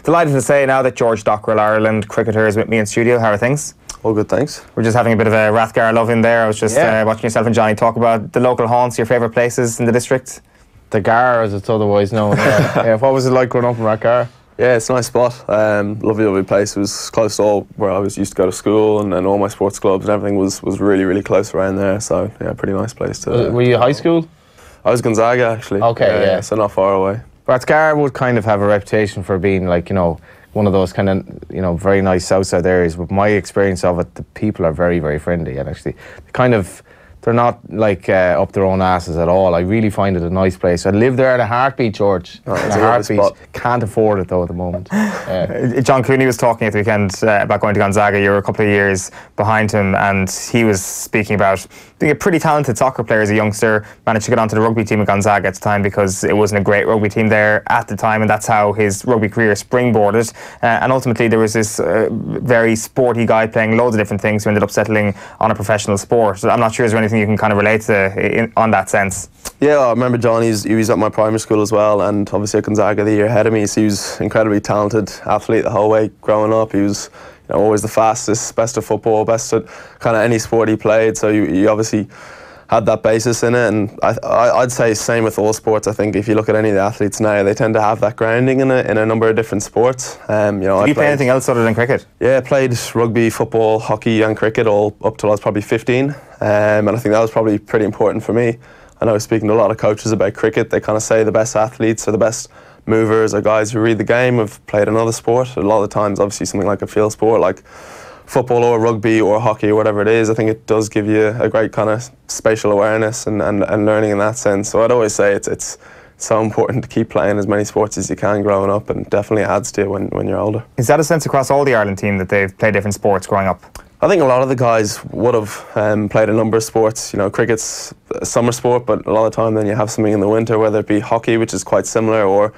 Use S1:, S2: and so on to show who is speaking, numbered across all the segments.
S1: Delighted to say now that George Dockrell, Ireland cricketer, is with me in studio. How are things?
S2: All good, thanks.
S1: We're just having a bit of a Rathgar love in there. I was just watching yourself and Johnny talk about the local haunts, your favourite places in the district.
S3: The Gar, as it's otherwise known. What was it like growing up in Rathgar?
S2: Yeah, it's a nice spot. Lovely place. It was close to all where I used to go to school, and all my sports clubs and everything was really close around there. So yeah, pretty nice place to.
S3: Were you high school?
S2: I was Gonzaga actually.
S3: Okay, yeah.
S2: So not far away.
S3: Rathgar would kind of have a reputation for being like, you know, one of those kind of, you know, very nice south side areas. But my experience of it, the people are very, very friendly, and actually kind of, they're not like up their own asses at all. I really find it a nice place. I'd live there in a heartbeat, George.
S2: Oh,
S3: in a heartbeat. Can't afford it though at the moment.
S1: John Cooney was talking at the weekend about going to Gonzaga. You were a couple of years behind him, and he was speaking about being a pretty talented soccer player as a youngster. Managed to get onto the rugby team at Gonzaga at the time because it wasn't a great rugby team there at the time, and that's how his rugby career springboarded. And ultimately there was this very sporty guy playing loads of different things who ended up settling on a professional sport. I'm not sure is there anything you can kind of relate to on that sense.
S2: Yeah, I remember John, he was at my primary school as well, and obviously at Gonzaga the year ahead of me, so he was incredibly talented athlete the whole way growing up. He was, you know, always the fastest, best at football, best at kind of any sport he played, so you obviously had that basis in it. And I'd say same with all sports. I think if you look at any of the athletes now, they tend to have that grounding in a number of different sports. You know,
S1: Did you play anything else other than cricket?
S2: Yeah, I played rugby, football, hockey and cricket all up till I was probably 15, and I think that was probably pretty important for me. I know speaking to a lot of coaches about cricket, they kind of say the best athletes or the best movers are guys who read the game, have played another sport. A lot of the times, obviously, something like a field sport like football or rugby or hockey or whatever it is, I think it does give you a great kind of spatial awareness and learning in that sense. So I'd always say it's so important to keep playing as many sports as you can growing up, and definitely adds to it when you're older.
S1: Is that a sense across all the Ireland team that they've played different sports growing up?
S2: I think a lot of the guys would have played a number of sports. You know, cricket's a summer sport, but a lot of the time then you have something in the winter, whether it be hockey, which is quite similar, or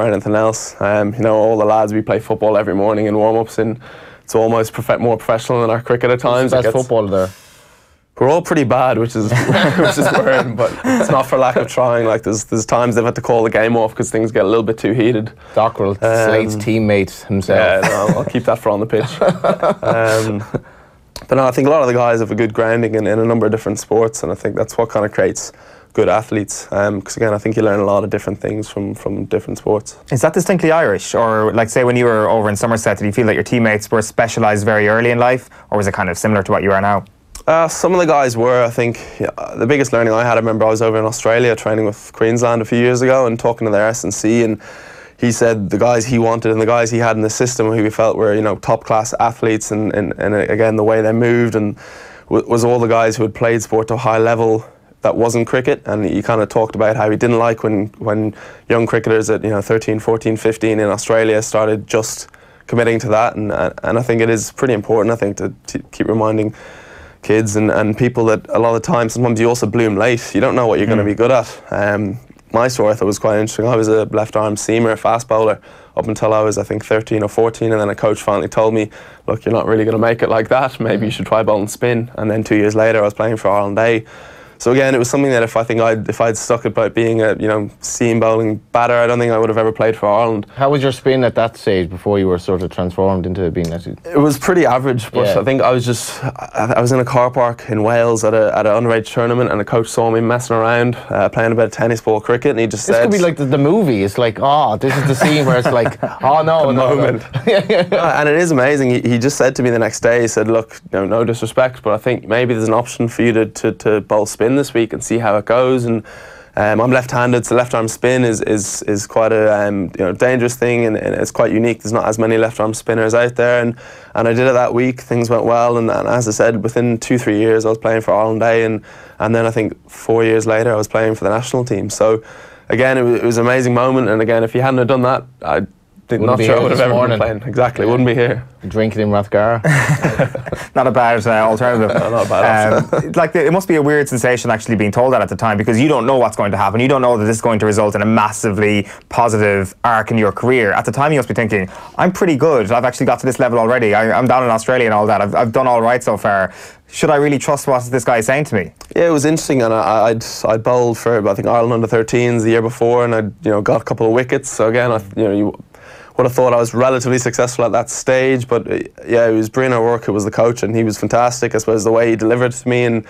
S2: anything else. You know, all the lads, we play football every morning in warm-ups, and it's almost more professional than our cricket at times.
S3: Who's the best footballer there?
S2: We're all pretty bad, which is worrying, but it's not for lack of trying. Like there's times they've had to call the game off because things get a little bit too heated.
S3: Dockrell, Slate's teammate himself.
S2: Yeah, no, I'll keep that for on the pitch. But no, I think a lot of the guys have a good grounding in a number of different sports, and I think that's what kind of creates good athletes. Because again, I think you learn a lot of different things from different sports.
S1: Is that distinctly Irish? Or like say when you were over in Somerset, did you feel that your teammates were specialised very early in life, or was it kind of similar to what you are now?
S2: Some of the guys were, I think. The biggest learning I had, I remember I was over in Australia training with Queensland a few years ago and talking to their S&C, and he said the guys he wanted and the guys he had in the system who he felt were, you know, top class athletes, and again the way they moved and was all the guys who had played sport to a high level that wasn't cricket. And he kind of talked about how he didn't like when young cricketers at, you know, 13, 14, 15 in Australia started just committing to that, and I think it is pretty important, I think, to keep reminding kids and people that a lot of the time sometimes you also bloom late. You don't know what you're going to be good at. My story I thought was quite interesting. I was a left arm seamer, fast bowler, up until I was, I think, 13 or 14, and then a coach finally told me, look, you're not really going to make it like that, maybe you should try bowling spin. And then 2 years later I was playing for Ireland A. So again, it was something that if I'd stuck about being a, you know, seam bowling batter, I don't think I would have ever played for Ireland.
S3: How was your spin at that stage before you were sort of transformed into being that?
S2: It was pretty average, but yeah. I think I was in a car park in Wales at an underage tournament, and a coach saw me messing around playing a bit of tennis ball cricket, and he just said,
S3: "This could be like the movie. It's like, oh, this is the scene where it's like, oh no,
S2: the moment." And it is amazing. He just said to me the next day, he said, "Look, no disrespect, but I think maybe there's an option for you to bowl spin this week and see how it goes." And I'm left-handed, so left-arm spin is quite a you know, dangerous thing, and it's quite unique. There's not as many left-arm spinners out there, and I did it that week. Things went well, and as I said, within 2-3 years I was playing for Ireland A, and then I think 4 years later I was playing for the national team. So again, it was an amazing moment, and again, if you hadn't have done that, I'm not sure I would have ever been playing. Exactly, wouldn't be here.
S3: Drinking in Rathgar.
S1: Not a bad alternative.
S2: No, not a bad option.
S1: Like it must be a weird sensation actually being told that at the time, because you don't know what's going to happen. You don't know that this is going to result in a massively positive arc in your career. At the time you must be thinking, I'm pretty good. I've actually got to this level already. I'm down in Australia and all that. I've done all right so far. Should I really trust what this guy is saying to me?
S2: Yeah, it was interesting, and I'd bowled for, I think, Ireland under 13s the year before, and I'd got a couple of wickets. So again, would have thought I was relatively successful at that stage, but yeah, it was Bruno O'Rourke who was the coach, and he was fantastic. I suppose the way he delivered to me and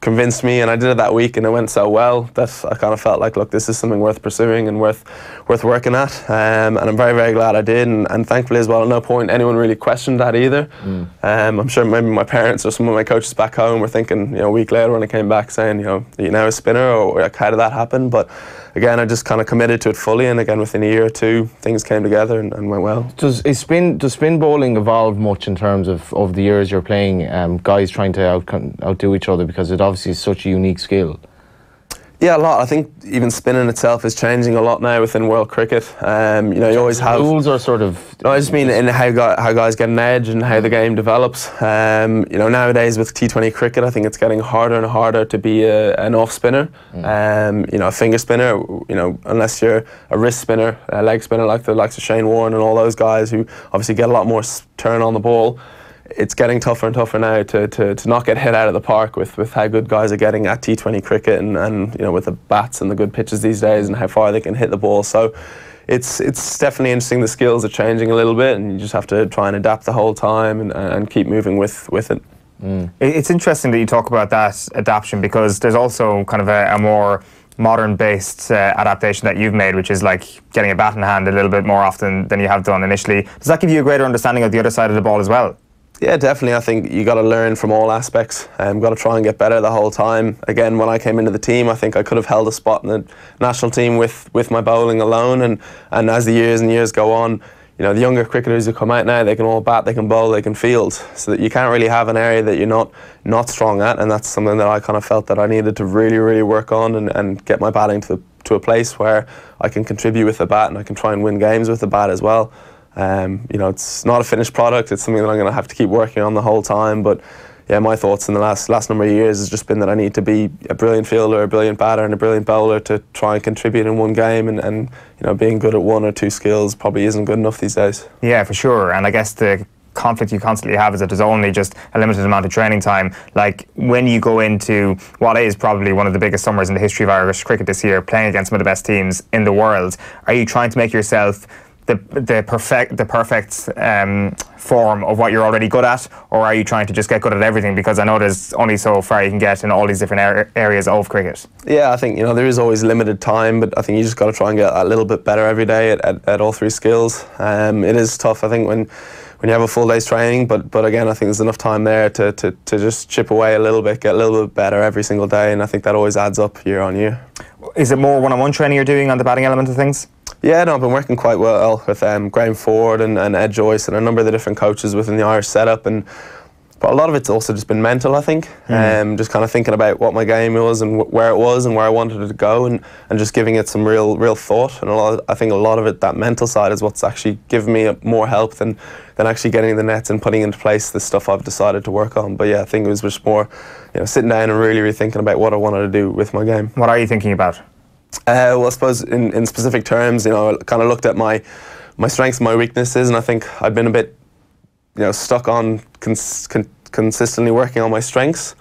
S2: convinced me, and I did it that week, and it went so well that I kind of felt like, look, this is something worth pursuing and worth working at, and I'm very, very glad I did, and thankfully as well, at no point anyone really questioned that either. I'm sure maybe my parents or some of my coaches back home were thinking, you know, a week later when I came back, saying, you know, are you now a spinner, or like, how did that happen? But again, I just kind of committed to it fully, and again, within a year or two, things came together and went well.
S3: Does spin bowling evolve much in terms of over the years you're playing, guys trying to outdo each other, because it obviously is such a unique skill?
S2: Yeah, a lot. I think even spinning itself is changing a lot now within world cricket. You know, you always have
S3: rules are sort of.
S2: No, I just mean in how guys get an edge and how the game develops. You know, nowadays with T20 cricket, I think it's getting harder and harder to be an off spinner. You know, a finger spinner. You know, unless you're a wrist spinner, a leg spinner like the likes of Shane Warne and all those guys who obviously get a lot more turn on the ball. It's getting tougher and tougher now to not get hit out of the park with how good guys are getting at T20 cricket, and you know, with the bats and the good pitches these days and how far they can hit the ball. So it's definitely interesting. The skills are changing a little bit, and you just have to try and adapt the whole time and keep moving with it.
S1: It's interesting that you talk about that adaptation, because there's also kind of a more modern-based adaptation that you've made, which is like getting a bat in hand a little bit more often than you have done initially. Does that give you a greater understanding of the other side of the ball as well?
S2: Yeah, definitely. I think you got to learn from all aspects. Got to try and get better the whole time. Again, when I came into the team, I think I could have held a spot in the national team with my bowling alone. And as the years and years go on, you know, the younger cricketers who come out now, they can all bat, they can bowl, they can field. So that you can't really have an area that you're not strong at. And that's something that I kind of felt that I needed to really, really work on and get my batting to a place where I can contribute with the bat, and I can try and win games with the bat as well. You know, it's not a finished product. It's something that I'm going to have to keep working on the whole time. But yeah, my thoughts in the last number of years has just been that I need to be a brilliant fielder, a brilliant batter, and a brilliant bowler to try and contribute in one game. And you know, being good at one or two skills probably isn't good enough these days.
S1: Yeah, for sure. And I guess the conflict you constantly have is that there's only just a limited amount of training time. Like, when you go into what is probably one of the biggest summers in the history of Irish cricket this year, playing against some of the best teams in the world, are you trying to make yourself the perfect form of what you're already good at, or are you trying to just get good at everything? Because I know there's only so far you can get in all these different areas of cricket. Yeah,
S2: I think, you know, there is always limited time, but I think you just got to try and get a little bit better every day at all three skills. It is tough, I think, when you have a full day's training, but again, I think there's enough time there to just chip away a little bit, get a little bit better every single day, and I think that always adds up year on year.
S1: Is it more one-on-one training you're doing on the batting element of things?
S2: Yeah, no, I've been working quite well with Graham Ford and Ed Joyce and a number of the different coaches within the Irish setup, but a lot of it's also just been mental, I think. Just kind of thinking about what my game was and where it was and where I wanted it to go, and just giving it some real thought. And I think a lot of it, that mental side, is what's actually given me more help than actually getting the nets and putting into place the stuff I've decided to work on. But yeah, I think it was just more, you know, sitting down and really thinking about what I wanted to do with my game.
S1: What are you thinking about?
S2: Well, I suppose in specific terms, you know, I kind of looked at my strengths and my weaknesses, and I think I'd been a bit, you know, stuck on consistently working on my strengths,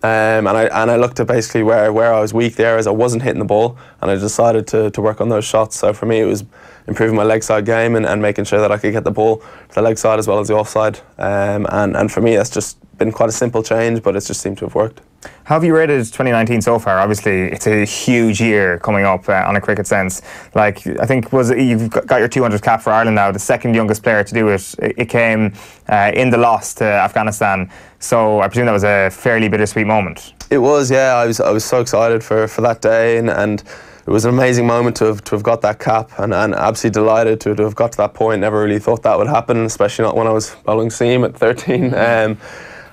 S2: and I looked at basically where I was weak there, as I wasn't hitting the ball, and I decided to work on those shots. So for me, it was improving my leg side game and making sure that I could get the ball to the leg side as well as the offside. And for me, that's just been quite a simple change, but it's just seemed to have worked.
S1: How have you rated 2019 so far? Obviously, it's a huge year coming up on a cricket sense. Like, I think you've got your 200th cap for Ireland now, the second youngest player to do it. It came in the loss to Afghanistan. So I presume that was a fairly bittersweet moment.
S2: It was, yeah. I was so excited for that day, and it was an amazing moment to have got that cap, and absolutely delighted to have got to that point. Never really thought that would happen, especially not when I was bowling seam at 13.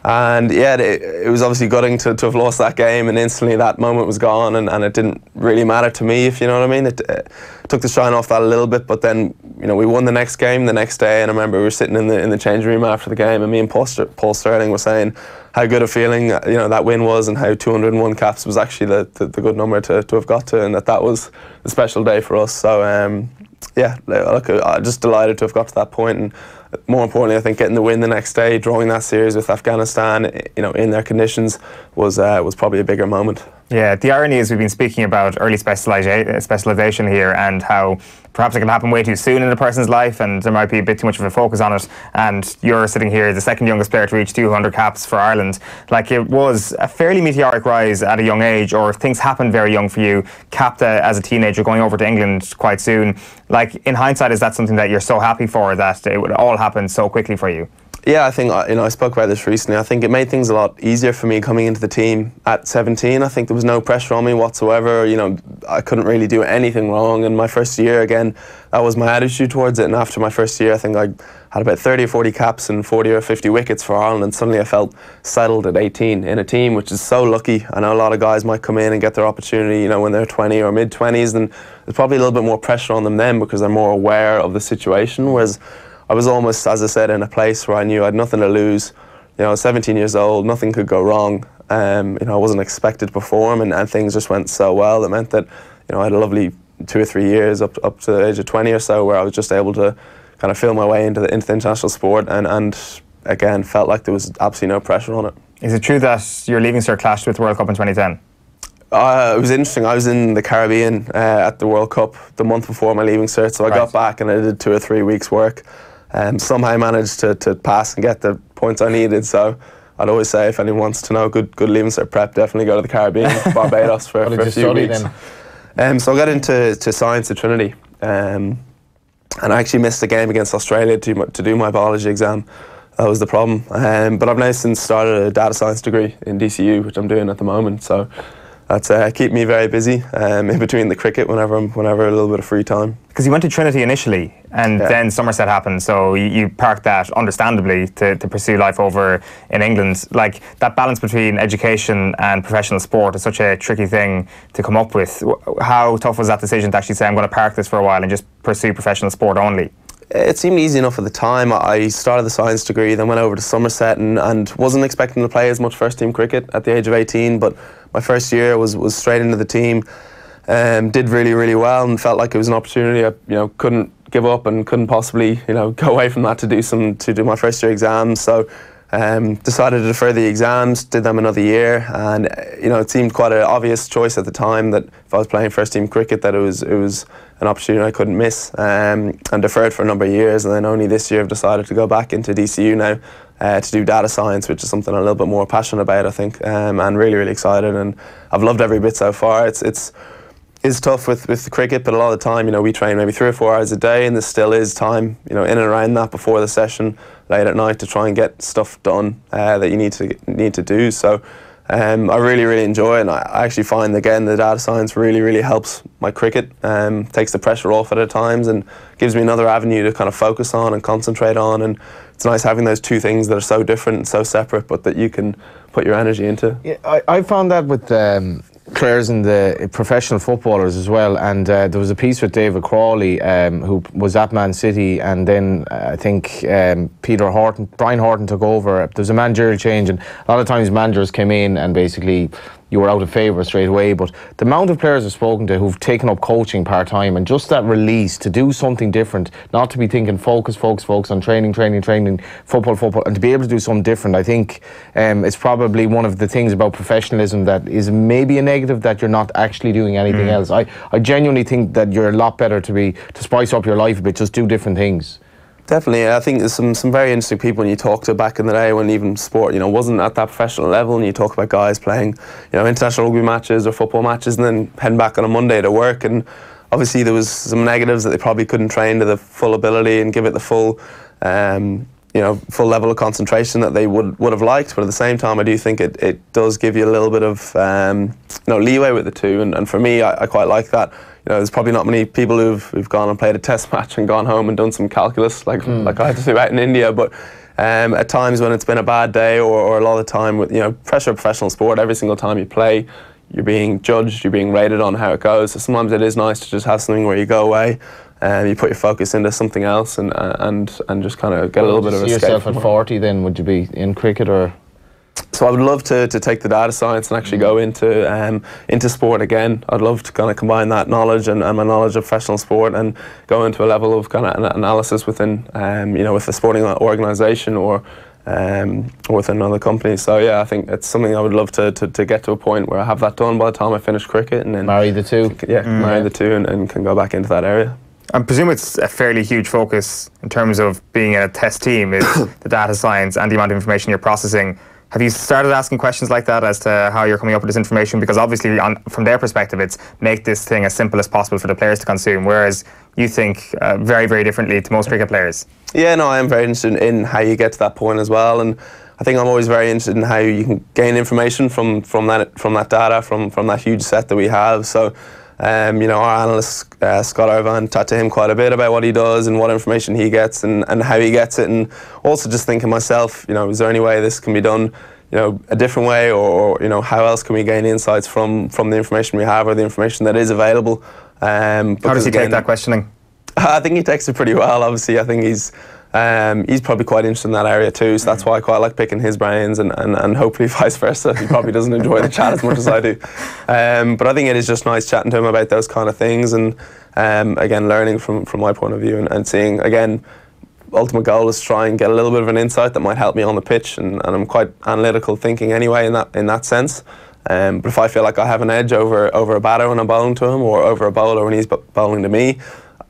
S2: And yeah, it was obviously gutting to have lost that game, and instantly that moment was gone, and it didn't really matter to me, if you know what I mean. It took the shine off that a little bit, but then, you know, we won the next game the next day, and I remember we were sitting in the changing room after the game, and me and Paul Sterling were saying how good a feeling, you know, that win was, and how 201 caps was actually the good number to have got to, and that was the special day for us. So yeah, look, I'm just delighted to have got to that point, and more importantly, I think getting the win the next day, drawing that series with Afghanistan, you know, in their conditions, was probably a bigger moment.
S1: Yeah, the irony is we've been speaking about early specialisation here and how perhaps it can happen way too soon in a person's life and there might be a bit too much of a focus on it, and you're sitting here the second youngest player to reach 200 caps for Ireland. Like, it was a fairly meteoric rise at a young age, or things happened very young for you, capped as a teenager, going over to England quite soon. Like, in hindsight, is that something that you're so happy for, that it would all happen so quickly for you?
S2: Yeah, I think, I spoke about this recently. I think it made things a lot easier for me coming into the team at 17. I think there was no pressure on me whatsoever. I couldn't really do anything wrong. And my first year, again, that was my attitude towards it. And after my first year, I think I had about 30 or 40 caps and 40 or 50 wickets for Ireland. And suddenly I felt settled at 18 in a team, which is so lucky. I know a lot of guys might come in and get their opportunity, when they're 20 or mid-20s. And there's probably a little bit more pressure on them then because they're more aware of the situation. Whereas I was almost, as I said, in a place where I knew I had nothing to lose. I was 17 years old, nothing could go wrong. I wasn't expected to perform, and things just went so well. It meant that, I had a lovely 2 or 3 years up to the age of 20 or so, where I was just able to kind of feel my way into the international sport, and again, felt like there was absolutely no pressure on it.
S1: Is it true that your leaving cert clashed with the World Cup in 2010?
S2: It was interesting. I was in the Caribbean at the World Cup the month before my leaving cert, so I got back and I did 2 or 3 weeks work. Somehow I managed to pass and get the points I needed. So I'd always say, if anyone wants to know good leaving cert prep, definitely go to the Caribbean, Barbados for a few weeks. So I got into science at Trinity, and I actually missed a game against Australia to do my biology exam. That was the problem. But I've now since started a data science degree in DCU, which I'm doing at the moment. So that's keep me very busy in between the cricket whenever a little bit of free time.
S1: Because you went to Trinity initially, and then Somerset happened, so you parked that, understandably, to pursue life over in England. Like, that balance between education and professional sport is such a tricky thing to come up with. How tough was that decision to actually say, I'm going to park this for a while and just pursue professional sport only?
S2: It seemed easy enough at the time. I started the science degree, then went over to Somerset and wasn't expecting to play as much first team cricket at the age of 18, but my first year was straight into the team. Did really, really well and felt like it was an opportunity. I couldn't give up and couldn't possibly go away from that to do my first year exams. So decided to defer the exams, did them another year, and it seemed quite an obvious choice at the time that if I was playing first team cricket, that it was an opportunity I couldn't miss, and deferred for a number of years. And then only this year I've decided to go back into DCU now to do data science, which is something I'm a little bit more passionate about, I think, and really, really excited. And I've loved every bit so far. It's tough with the cricket, but a lot of the time, we train maybe 3 or 4 hours a day, and there still is time, in and around that before the session, late at night, to try and get stuff done that you need to do. So I really, really enjoy it, and I actually find, again, the data science really, really helps my cricket, takes the pressure off at times and gives me another avenue to kind of focus on and concentrate on. And it's nice having those two things that are so different and so separate, but that you can put your energy into.
S3: Yeah, I found that with players and the professional footballers as well, and there was a piece with David Crawley, who was at Man City, and then I think Brian Horton took over. There was a managerial change, and a lot of times managers came in and basically you were out of favour straight away. But the amount of players I've spoken to who've taken up coaching part-time, and just that release to do something different, not to be thinking focus on training, football, and to be able to do something different, I think it's probably one of the things about professionalism that is maybe a negative, that you're not actually doing anything else. I genuinely think that you're a lot better to spice up your life a bit, just do different things.
S2: Definitely, I think there's some very interesting people when you talk to back in the day when even sport, wasn't at that professional level, and you talk about guys playing, international rugby matches or football matches and then heading back on a Monday to work, and obviously there was some negatives that they probably couldn't train to the full ability and give it the full, full level of concentration that they would have liked. But at the same time, I do think it does give you a little bit of leeway with the two, and for me, I quite like that. There's probably not many people who've gone and played a test match and gone home and done some calculus like I had to do out in India. But at times when it's been a bad day, or a lot of the time with pressure of professional sport, every single time you play, you're being judged, you're being rated on how it goes. So sometimes it is nice to just have something where you go away and you put your focus into something else and just kind of get a little bit of escape.
S3: See yourself at 40 then? Would you be in cricket or?
S2: So I would love to take the data science and actually go into sport again. I'd love to kind of combine that knowledge and my knowledge of professional sport and go into a level of kind of analysis within, with a sporting organisation or with another company. So yeah, I think it's something I would love to get to a point where I have that done by the time I finish cricket, and then
S3: marry the two.
S2: Marry the two, and can go back into that area.
S1: I presume it's a fairly huge focus in terms of being a test team, is the data science and the amount of information you're processing. Have you started asking questions like that as to how you're coming up with this information? Because obviously, from their perspective, it's make this thing as simple as possible for the players to consume, whereas you think very, very differently to most cricket players.
S2: Yeah, no, I am very interested in how you get to that point as well, and I think I'm always very interested in how you can gain information from that data, from that huge set that we have. So, you know, our analyst Scott Irvine, talked to him quite a bit about what he does and what information he gets and how he gets it, and also just thinking myself, you know, is there any way this can be done, you know, a different way, or you know, how else can we gain insights from the information we have or the information that is available?
S1: How does he take that questioning?
S2: I think he takes it pretty well. Obviously, I think he's probably quite interested in that area too, so that's why I quite like picking his brains, and hopefully vice versa. He probably doesn't enjoy the chat as much as I do. But I think it is just nice chatting to him about those kind of things, and again, learning from my point of view, and seeing, again, ultimate goal is to try and get a little bit of an insight that might help me on the pitch, and I'm quite analytical thinking anyway in that sense. But if I feel like I have an edge over a batter when I'm bowling to him, or over a bowler when he's bowling to me,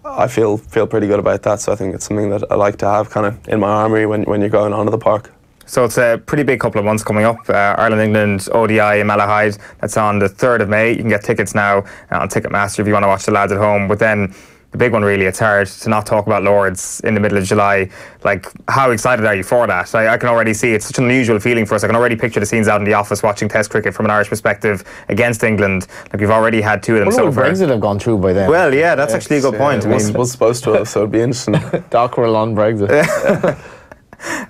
S2: I feel pretty good about that. So I think it's something that I like to have kind of in my armoury when you're going onto the park.
S1: So it's a pretty big couple of months coming up. Ireland-England ODI in Malahide. That's on the 3rd of May. You can get tickets now on Ticketmaster if you want to watch the lads at home. But then the big one, really, it's hard to not talk about Lords in the middle of July. Like, how excited are you for that? I can already see it's such an unusual feeling for us. I can already picture the scenes out in the office watching Test cricket from an Irish perspective against England. Like, we've already had 2 of them so far.
S3: Brexit have gone through by then.
S1: Well, yeah, that's actually a good point.
S2: I mean, was supposed to have, so it'd be interesting.
S3: Dockrell on Brexit.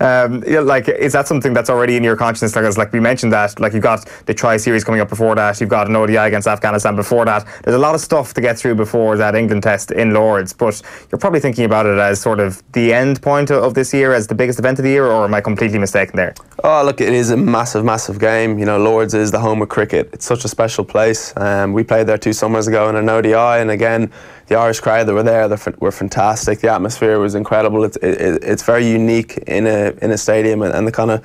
S1: Yeah, like, is that something that's already in your consciousness? Like we mentioned that, like, you've got the Tri-Series coming up before that, you've got an ODI against Afghanistan before that. There's a lot of stuff to get through before that England test in Lords, but you're probably thinking about it as sort of the end point of this year, as the biggest event of the year, or am I completely mistaken there?
S2: Oh, look, it is a massive, massive game. You know, Lords is the home of cricket. It's such a special place. We played there 2 summers ago in an ODI, and again, the Irish crowd that were there, were fantastic. The atmosphere was incredible. It's very unique in a stadium, and the kind of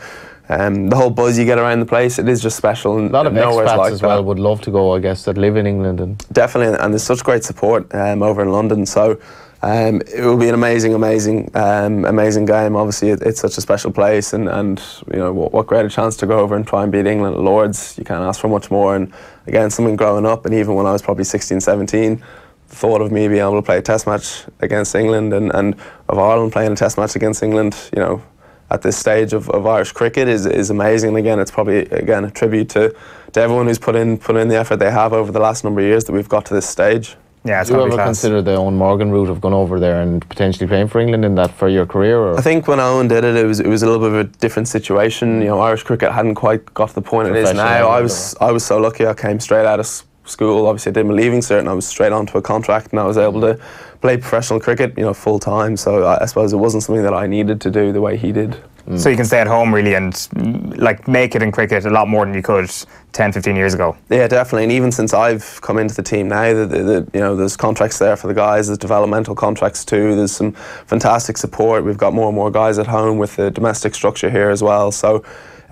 S2: the whole buzz you get around the place. It is just special. And
S3: a lot of expats
S2: like
S3: as well would love to go, I guess, that live in England.
S2: Definitely, and there's such great support over in London. So it will be an amazing game. Obviously, it's such a special place, and you know, what greater chance to go over and try and beat England at Lords. You can't ask for much more. And again, something growing up, and even when I was probably 16, 17. Thought of me being able to play a test match against England, and of Ireland playing a test match against England, you know, at this stage of Irish cricket is amazing. And again, it's probably, again, a tribute to everyone who's put in the effort they have over the last number of years that we've got to this stage.
S1: Yeah, it's
S3: do you ever
S1: class.
S3: consider the Owen Morgan route of going over there and potentially playing for England in that for your career? Or?
S2: I think when Owen did it, it was a little bit of a different situation. You know, Irish cricket hadn't quite got to the point it is now. I was so lucky. I came straight out of school. Obviously, I did my leaving cert, and I was straight onto a contract, and I was able to play professional cricket, you know, full time. So I suppose it wasn't something that I needed to do the way he did.
S1: So you can stay at home really and like make it in cricket a lot more than you could 10, 15 years ago.
S2: Yeah, definitely. And even since I've come into the team now, you know, there's contracts there for the guys. There's developmental contracts too. There's some fantastic support. We've got more and more guys at home with the domestic structure here as well. So.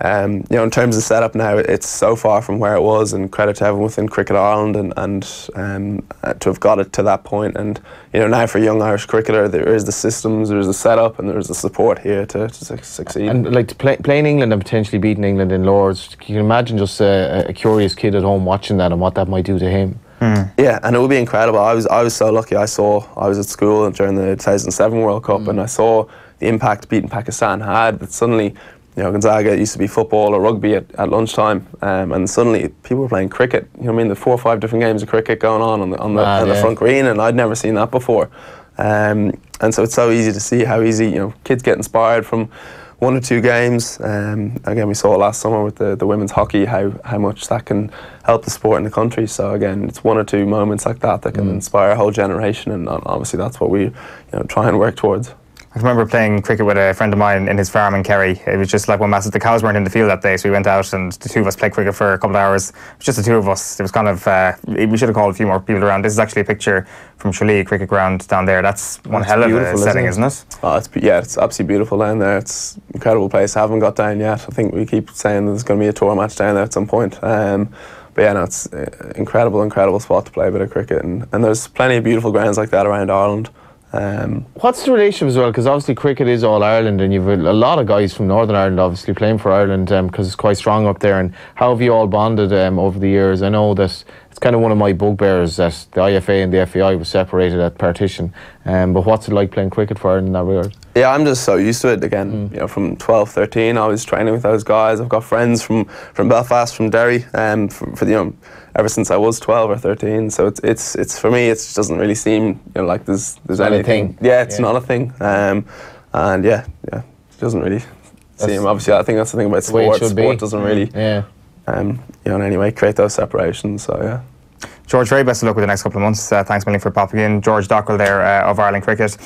S2: You know, in terms of setup now, it's so far from where it was, and credit to everyone within Cricket Ireland and to have got it to that point. And you know, now for a young Irish cricketer, there is the systems, there's the setup, and there's the support here to succeed.
S3: And like playing England and potentially beating England in Lords, can you imagine just a curious kid at home watching that and what that might do to him?
S2: Yeah, and it would be incredible. I was so lucky. I was at school during the 2007 World Cup, and I saw the impact beating Pakistan had. That suddenly, you know, Gonzaga used to be football or rugby at lunchtime, and suddenly people were playing cricket. You know what I mean? The 4 or 5 different games of cricket going on the front green, and I'd never seen that before. And so it's so easy to see how easy, you know, kids get inspired from 1 or 2 games. Again, we saw it last summer with the women's hockey, how much that can help the sport in the country. So again, it's 1 or 2 moments like that can inspire a whole generation, and obviously that's what we, you know, try and work towards.
S1: I remember playing cricket with a friend of mine in his farm in Kerry. It was just like one massive. The cows weren't in the field that day, so we went out and the two of us played cricket for a couple of hours. It was just the two of us. It was kind of. We should have called a few more people around. This is actually a picture from Tralee Cricket Ground down there. That's one hell of a setting, isn't it?
S2: Oh, it's absolutely beautiful down there. It's an incredible place. I haven't got down yet. I think we keep saying there's going to be a tour match down there at some point. But yeah, no, it's an incredible spot to play a bit of cricket, and there's plenty of beautiful grounds like that around Ireland.
S3: What's the relationship as well? Because obviously cricket is all Ireland, and you've a lot of guys from Northern Ireland obviously playing for Ireland because it's quite strong up there. And how have you all bonded over the years? I know that it's kind of one of my bugbears that the IFA and the FAI was separated at partition. But what's it like playing cricket for Ireland in that regard?
S2: Yeah, I'm just so used to it again. You know, from 12, 13, I was training with those guys. I've got friends from Belfast, from Derry, for you know, ever since I was 12 or 13. So it's for me, it doesn't really seem, you know, like there's anything. Yeah, it's not a thing. And yeah, it doesn't really seem. Obviously, I think that's the thing about sport. Sport doesn't really, you know, in any way create those separations. So yeah.
S1: George, very best of luck with the next couple of months. Thanks, million, for popping in. George Dockrell there of Ireland Cricket.